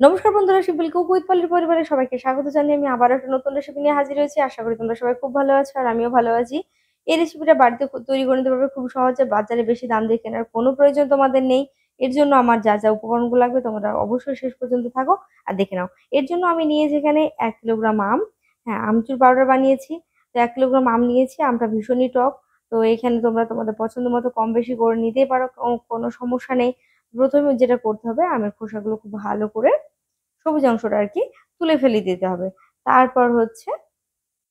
নমস্কার বন্ধুরা, শিল্পী কুক উইথ পলির পরিবারের সবাইকে স্বাগত জানিয়ে আমি আবার একটা নতুন রেসিপি নিয়ে হাজির হয়েছি। আশা করি তোমরা সবাই খুব ভালো আছো আর আমিও ভালো আছি। এই রেসিপিটা বাড়িতে তৈরি করে নিতে পারবে খুব সহজে, বাজারে বেশি দাম দিয়ে কেনার কোনো প্রয়োজন তোমাদের নেই। এর জন্য আমার যা যা উপকরণগুলো লাগবে তোমরা অবশ্যই শেষ পর্যন্ত থাকো আর দেখে নাও। এর জন্য আমি নিয়েছি এখানে 1 কিলোগ্রাম আম। হ্যাঁ, আমচুর পাউডার বানিয়েছি। তো 1 কিলোগ্রাম আম নিয়েছি, আমটা ভীষণই টক। তো এখানে তোমরা তোমাদের পছন্দ মতো কম বেশি করে নিতেই পারো, কোনো সমস্যা নেই। প্রথমে যেটা করতে হবে, আমের খোসাগুলো খুব ভালো করে সবুজ অংশটা আর কি তুলে ফেলে দিতে হবে। তারপর হচ্ছে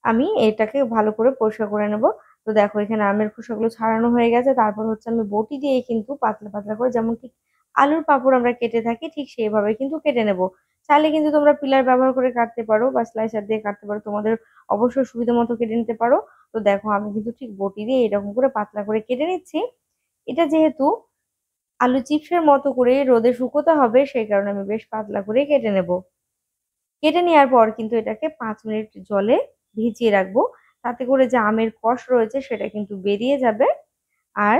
আমি এটাকে ভালো করে পরিষ্কার করে নেব। তো দেখো এখানে আমের খোসাগুলো ছাড়ানো হয়ে গেছে। তারপর হচ্ছে আমি বটি দিয়ে কিন্তু পাতলা পাতলা করে, যেমন ঠিক আলুর পাঁপড় আমরা কেটে থাকি ঠিক সেইভাবে কিন্তু কেটে নেব। চাইলে কিন্তু তোমরা পিলার ব্যবহার করে কাটতে পারো বা স্লাইসার দিয়ে কাটতে পারো, তোমাদের অবশ্যই সুবিধা মতো কেটে নিতে পারো। তো দেখো আমি কিন্তু ঠিক বটি দিয়ে এরকম করে পাতলা করে কেটে নিচ্ছি। এটা যেহেতু আলু চিপসের মতো করে রোদে শুকোতে হবে, সেই কারণে আমি বেশ পাতলা করে কেটে নেব। কেটে নেওয়ার পর কিন্তু এটাকে 5 মিনিট জলে ভিজিয়ে রাখবো। তাতে করে যে আমের কষ রয়েছে সেটা কিন্তু বেরিয়ে যাবে। আর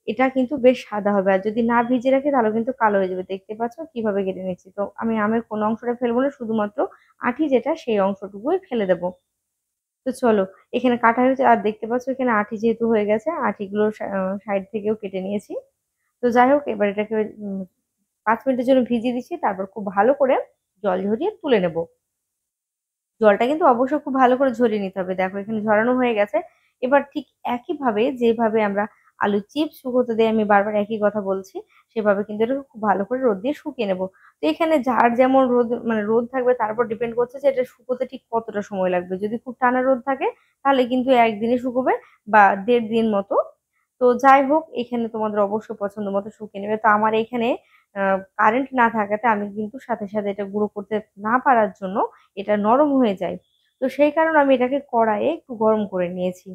এটা কিন্তু বেশ সাদা হবে। আর যদি না ভিজিয়ে রাখি তাহলে কিন্তু কালো হয়ে যাবে। দেখতে পাচ্ছ কিভাবে কেটে নিচ্ছি। তো আমি আমের কোনো অংশটা ফেলবো না, শুধুমাত্র আঁটি যেটা সেই অংশটুকুই ফেলে দেবো। তো চলো, এখানে কাটা হয়েছে আর দেখতে পাচ্ছ এখানে আঁটি যেহেতু হয়ে গেছে, আঁটিগুলো সাইড থেকেও কেটে নিয়েছি। তো যাই হোক, এবার এটাকে 5 মিনিটের জন্য ভিজিয়ে দিচ্ছি। তারপর খুব ভালো করে জল ঝরিয়ে তুলে নেব। জলটা কিন্তু অবশ্যই খুব ভালো করে ঝরিয়ে নিতে হবে। দেখো এখানে ঝরানো হয়ে গেছে। এবার ঠিক একইভাবে যেভাবে আমরা আলু চিপস শুকোতে দেই, আমি বারবার একই কথা বলছি, সেভাবে কিন্তু এটাকে খুব ভালো করে রোদ দিয়ে শুকিয়ে নেব। তো এখানে যার যেমন রোদ, মানে রোদ থাকবে তার উপর ডিপেন্ড করছে যে এটা শুকোতে ঠিক কতটা সময় লাগবে। যদি খুব টানা রোদ থাকে তাহলে কিন্তু একদিনে শুকোবে বা 1.5 দিন মতো। তো যাই হোক, এখানে তোমাদের অবশ্যই পছন্দ মতো শুকিয়ে নেবে। তো আমার এখানে কারেন্ট না থাকাতে আমি কিন্তু সাথে সাথে এটা গুঁড়ো করতে না পারার জন্য এটা নরম হয়ে যায়। তো সেই কারণে আমি এটাকে কড়াইয়ে একটু গরম করে নিয়েছি।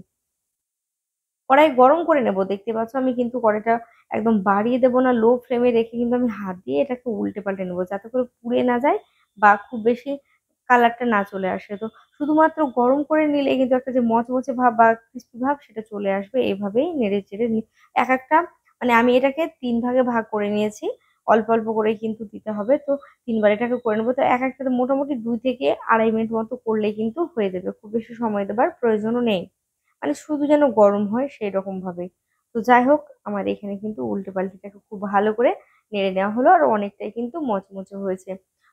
কড়াই গরম করে নেব। দেখতে পাচ্ছ আমি কিন্তু কড়াইটা একদম বাড়িয়ে দেবো না, লো ফ্লেমে রেখে কিন্তু আমি হাত দিয়ে এটাকে উল্টে পাল্টে নেবো, যাতে করে পুড়ে না যায় বা খুব বেশি কালারটা না চলে আসে। তো শুধুমাত্র গরম করে নিলে কিন্তু একটা যে মচমচে ভাব বা ক্রিস্পি ভাব সেটা চলে আসবে। এইভাবেই নেড়ে চেড়ে এক একটা, মানে আমি এটাকে 3 ভাগে ভাগ করে নিয়েছি। অল্প অল্প করে কিন্তু দিতে হবে। তো 3বার এটাকে করে নেবো। তো এক একটাতে মোটামুটি 2 থেকে আড়াই মিনিট মতো করলে কিন্তু হয়ে যাবে, খুব বেশি সময় দেবার প্রয়োজনও নেই। মানে শুধু যেন গরম হয় সেই রকম ভাবে। তো যাই হোক, আমার এখানে কিন্তু উল্টে পাল্টেটাকে খুব ভালো করে নেড়ে নেওয়া হলো আর অনেকটাই কিন্তু মচমচে হয়েছে।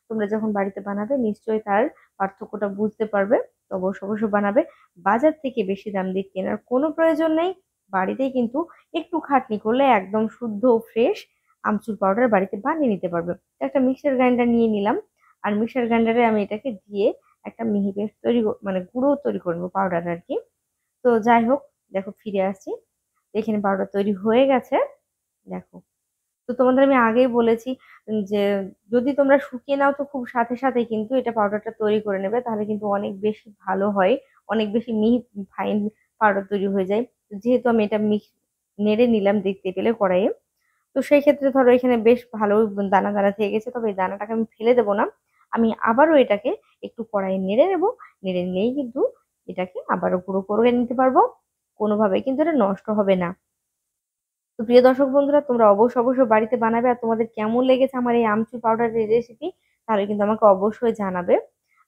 তোমরা যখন বাড়িতে বানাবে নিশ্চয়ই তার পার্থক্যটা বুঝতে পারবে। তো অবশ্য অবশ্য বানাবে। বাজার থেকে বেশি দাম দিয়ে কেনার কোনো প্রয়োজন নেই। বাড়িতেই কিন্তু একটু খাটনি করলে একদম শুদ্ধ ফ্রেশ আমচুর পাউডার বাড়িতে বানিয়ে নিতে পারবে। তো একটা মিক্সার গ্রাইন্ডার নিয়ে নিলাম। আর মিক্সার গ্রাইন্ডারে আমি এটাকে দিয়ে একটা মিহি পেস্ট তৈরি মানে গুঁড়ো তৈরি করবো, পাউডার আর কি। তো যাই হোক, দেখো ফিরে আসছি। এখানে পাউডার তৈরি হয়ে গেছে। দেখো, তো তোমাদের আমি আগেই বলেছি যে যদি তোমরা শুকিয়ে নাও তো খুব সাথে সাথে কিন্তু এটা পাউডারটা তৈরি করে নেবে, তাহলে কিন্তু অনেক বেশি ভালো হয়। অনেক বেশি মিহি ফাইন পাউডার তৈরি হয়ে যায়। তো যেহেতু আমি এটা নেড়ে নিলাম দেখতে পেলে কড়াইয়ে, তো সেই ক্ষেত্রে ধরো এখানে বেশ ভালো দানা দানা থেকে গেছে। তবে এই দানাটাকে আমি ফেলে দেবো না, আমি আবারও এটাকে একটু কড়াইয়ে নেড়ে নেবো। নেড়ে নিলেই কিন্তু এটাকে আবারও গুঁড়ো করে নিতে পারবো। কোনোভাবেই কিন্তু এটা নষ্ট হবে না। তো প্রিয় দর্শক বন্ধুরা, তোমরা অবশ্যই বাড়িতে বানাবে। আর তোমাদের কেমন লেগেছে আমার এই আমচুর পাউডারের রেসিপি, তাহলে কিন্তু আমাকে অবশ্যই জানাবে।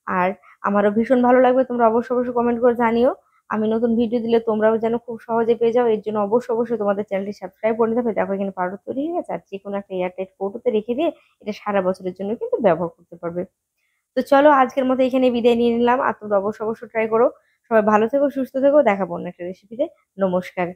আর আমারও ভীষণ ভালো লাগবে, তোমরা অবশ্যই কমেন্ট করে জানিও। আমি নতুন ভিডিও দিলে তোমরাও যেন খুব সহজে পেয়ে যাও। এর জন্য অবশ্যই তোমাদের চ্যানেলটি সাবস্ক্রাইব করে নিতে হবে। দেখো এখানে পাউডার তৈরি হয়ে গেছে। আর যে কোনো একটা এয়ারটাইট কৌটোতে রেখে দিয়ে এটা সারা বছরের জন্য কিন্তু ব্যবহার করতে পারবে। তো চলো, আজকের মতো এখানে বিদায় নিয়ে নিলাম। আর তোমরা অবশ্যই ট্রাই করো। সবাই ভালো থেকো, সুস্থ থেকো। দেখাবো অন্য একটা রেসিপিতে। নমস্কার।